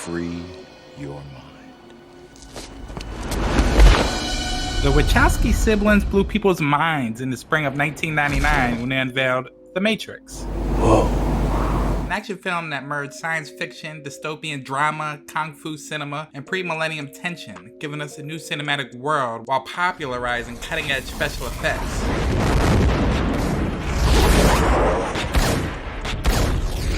free your mind. The Wachowski siblings blew people's minds in the spring of 1999 when they unveiled The Matrix. Whoa. An action film that merged science fiction, dystopian drama, kung fu cinema, and pre-millennium tension, giving us a new cinematic world while popularizing cutting-edge special effects.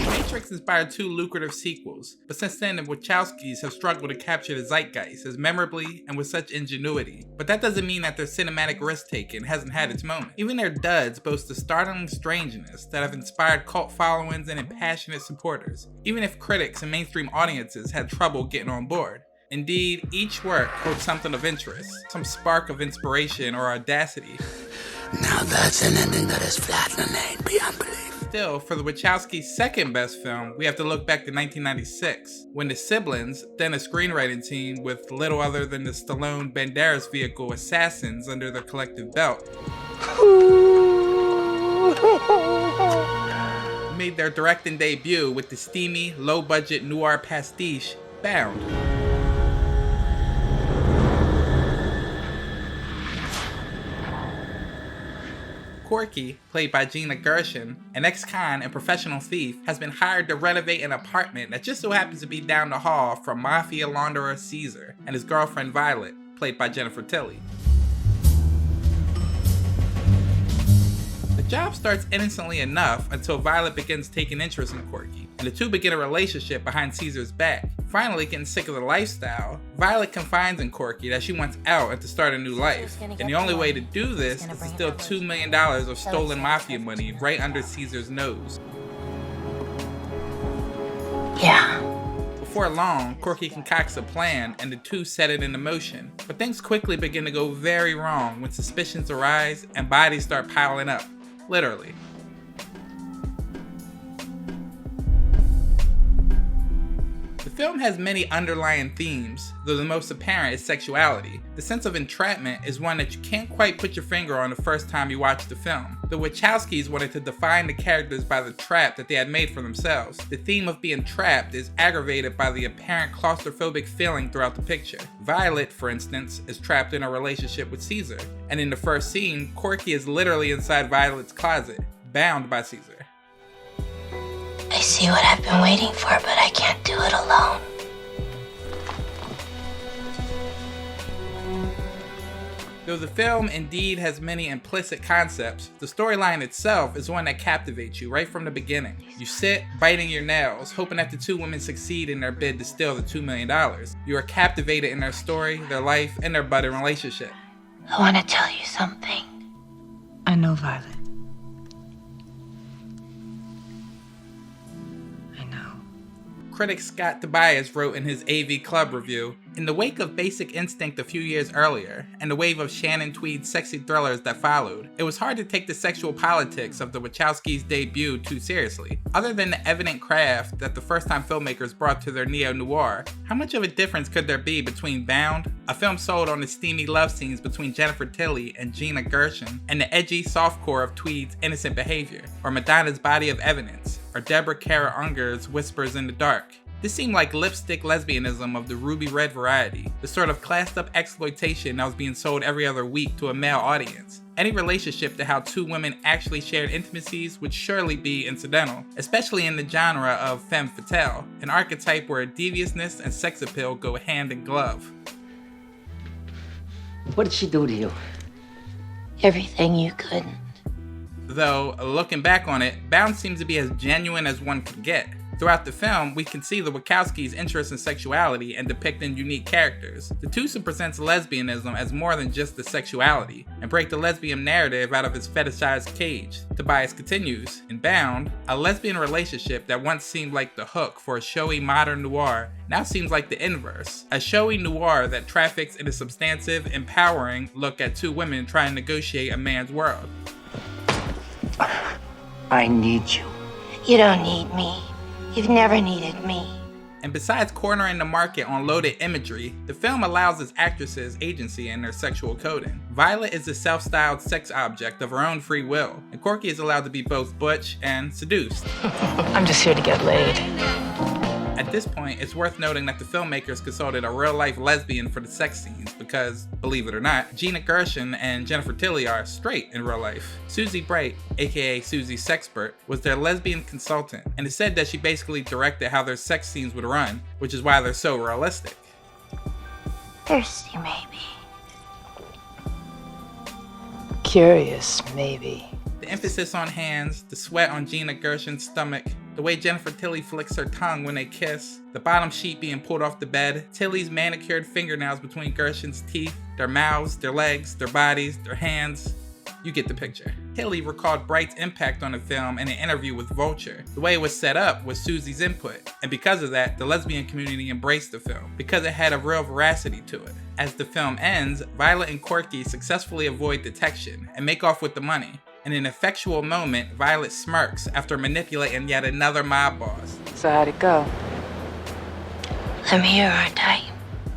Matrix inspired 2 lucrative sequels, but since then the Wachowskis have struggled to capture the zeitgeist as memorably and with such ingenuity. But that doesn't mean that their cinematic risk-taking hasn't had its moment. Even their duds boast a startling strangeness that have inspired cult followings and impassioned supporters, even if critics and mainstream audiences had trouble getting on board. Indeed, each work holds something of interest, some spark of inspiration or audacity. Now that's an ending that is flat and ain't beyond belief. Still, for the Wachowskis' second best film, we have to look back to 1996, when the siblings, then a screenwriting team with little other than the Stallone Banderas vehicle Assassins under their collective belt, made their directing debut with the steamy, low-budget noir pastiche, Bound. Corky, played by Gina Gershon, an ex-con and professional thief, has been hired to renovate an apartment that just so happens to be down the hall from mafia launderer Caesar and his girlfriend Violet, played by Jennifer Tilly. The job starts innocently enough until Violet begins taking interest in Corky, and the two begin a relationship behind Caesar's back. Finally, getting sick of the lifestyle, Violet confides in Corky that she wants out and to start a new life, and the only way to do this is to steal $2 million of stolen mafia money right under Caesar's nose. Yeah. Before long, Corky concocts a plan and the two set it into motion, but things quickly begin to go very wrong when suspicions arise and bodies start piling up, literally. The film has many underlying themes, though the most apparent is sexuality. The sense of entrapment is one that you can't quite put your finger on the first time you watch the film. The Wachowskis wanted to define the characters by the trap that they had made for themselves. The theme of being trapped is aggravated by the apparent claustrophobic feeling throughout the picture. Violet, for instance, is trapped in a relationship with Caesar, and in the first scene, Corky is literally inside Violet's closet, bound by Caesar. I see what I've been waiting for, but I can't do it alone. Though the film indeed has many implicit concepts, the storyline itself is one that captivates you right from the beginning. You sit, biting your nails, hoping that the two women succeed in their bid to steal the $2 million. You are captivated in their story, their life, and their budding relationship. I want to tell you something. I know, Violet. Critic Scott Tobias wrote in his AV Club review, "In the wake of Basic Instinct a few years earlier, and the wave of Shannon Tweed's sexy thrillers that followed, it was hard to take the sexual politics of the Wachowskis' debut too seriously. Other than the evident craft that the first-time filmmakers brought to their neo-noir, how much of a difference could there be between Bound, a film sold on the steamy love scenes between Jennifer Tilly and Gina Gershon, and the edgy softcore of Tweed's Innocent Behavior, or Madonna's Body of Evidence, or Deborah Kara Unger's Whispers in the Dark? This seemed like lipstick lesbianism of the ruby red variety, the sort of classed up exploitation that was being sold every other week to a male audience. Any relationship to how two women actually shared intimacies would surely be incidental, especially in the genre of femme fatale, an archetype where deviousness and sex appeal go hand in glove." What did she do to you? Everything you couldn't. Though, looking back on it, Bound seems to be as genuine as one could get. Throughout the film, we can see the Wachowskis' interest in sexuality and depicting unique characters. The twosome presents lesbianism as more than just the sexuality, and break the lesbian narrative out of its fetishized cage. Tobias continues, in Bound, a lesbian relationship that once seemed like the hook for a showy modern noir now seems like the inverse, a showy noir that traffics in a substantive, empowering look at two women trying to negotiate a man's world. I need you. You don't need me. You've never needed me. And besides cornering the market on loaded imagery, the film allows its actresses agency in their sexual coding. Violet is a self-styled sex object of her own free will, and Corky is allowed to be both butch and seduced. I'm just here to get laid. At At this point, it's worth noting that the filmmakers consulted a real-life lesbian for the sex scenes because, believe it or not, Gina Gershon and Jennifer Tilly are straight in real life. Susie Bright, aka Susie Sexpert, was their lesbian consultant, and it said that she basically directed how their sex scenes would run, which is why they're so realistic. Thirsty, maybe. Curious, maybe. The emphasis on hands, the sweat on Gina Gershon's stomach, the way Jennifer Tilly flicks her tongue when they kiss, the bottom sheet being pulled off the bed, Tilly's manicured fingernails between Gershon's teeth, their mouths, their legs, their bodies, their hands. You get the picture. Tilly recalled Bright's impact on the film in an interview with Vulture. The way it was set up was Susie's input, and because of that, the lesbian community embraced the film, because it had a real veracity to it. As the film ends, Violet and Corky successfully avoid detection and make off with the money. In an effectual moment, Violet smirks after manipulating yet another mob boss. So how'd it go? I'm here, aren't I?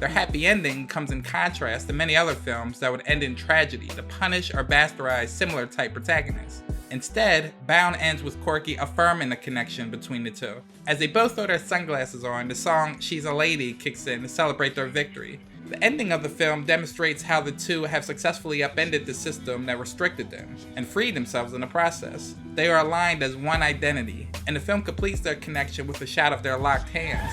Their happy ending comes in contrast to many other films that would end in tragedy to punish or bastardize similar type protagonists. Instead, Bound ends with Corky affirming the connection between the two. As they both throw their sunglasses on, the song She's a Lady kicks in to celebrate their victory. The ending of the film demonstrates how the two have successfully upended the system that restricted them, and freed themselves in the process. They are aligned as one identity, and the film completes their connection with a shot of their locked hands.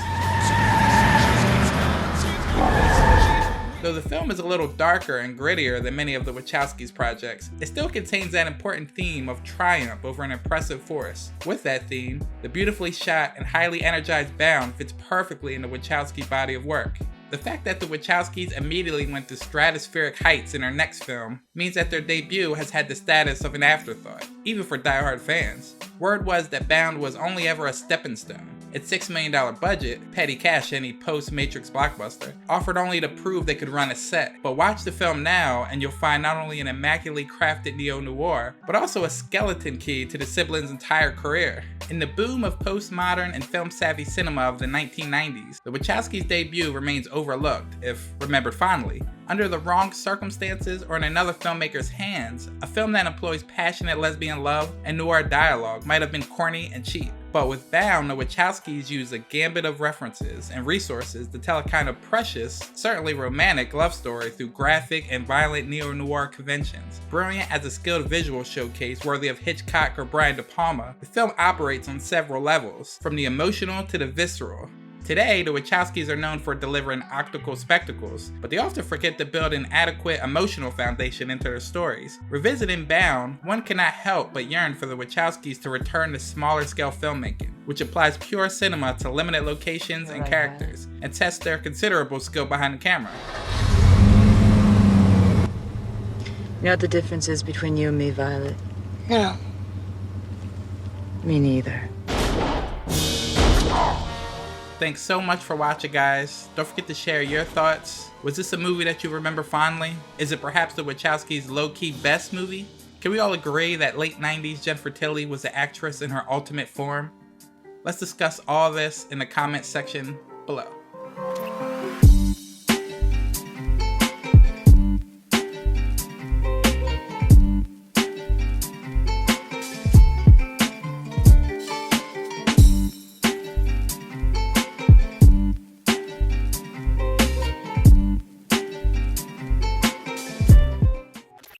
Though the film is a little darker and grittier than many of the Wachowskis' projects, it still contains that important theme of triumph over an oppressive force. With that theme, the beautifully shot and highly energized Bound fits perfectly in the Wachowski body of work. The fact that the Wachowskis immediately went to stratospheric heights in their next film means that their debut has had the status of an afterthought, even for diehard fans. Word was that Bound was only ever a stepping stone. Its $6 million budget, petty cash any post-Matrix blockbuster, offered only to prove they could run a set. But watch the film now and you'll find not only an immaculately crafted neo-noir, but also a skeleton key to the siblings' entire career. In the boom of postmodern and film-savvy cinema of the 1990s, the Wachowskis' debut remains overlooked, if remembered fondly. Under the wrong circumstances or in another filmmaker's hands, a film that employs passionate lesbian love and noir dialogue might have been corny and cheap. But with Bound, the Wachowskis use a gambit of references and resources to tell a kind of precious, certainly romantic love story through graphic and violent neo-noir conventions. Brilliant as a skilled visual showcase worthy of Hitchcock or Brian De Palma, the film operates on several levels, from the emotional to the visceral. Today, the Wachowskis are known for delivering optical spectacles, but they often forget to build an adequate emotional foundation into their stories. Revisiting Bound, one cannot help but yearn for the Wachowskis to return to smaller scale filmmaking, which applies pure cinema to limited locations and characters, and tests their considerable skill behind the camera. You know what the difference is between you and me, Violet? No. Me neither. Thanks so much for watching, guys. Don't forget to share your thoughts. Was this a movie that you remember fondly? Is it perhaps the Wachowskis' low-key best movie? Can we all agree that late 90s Jennifer Tilly was the actress in her ultimate form? Let's discuss all this in the comments section below.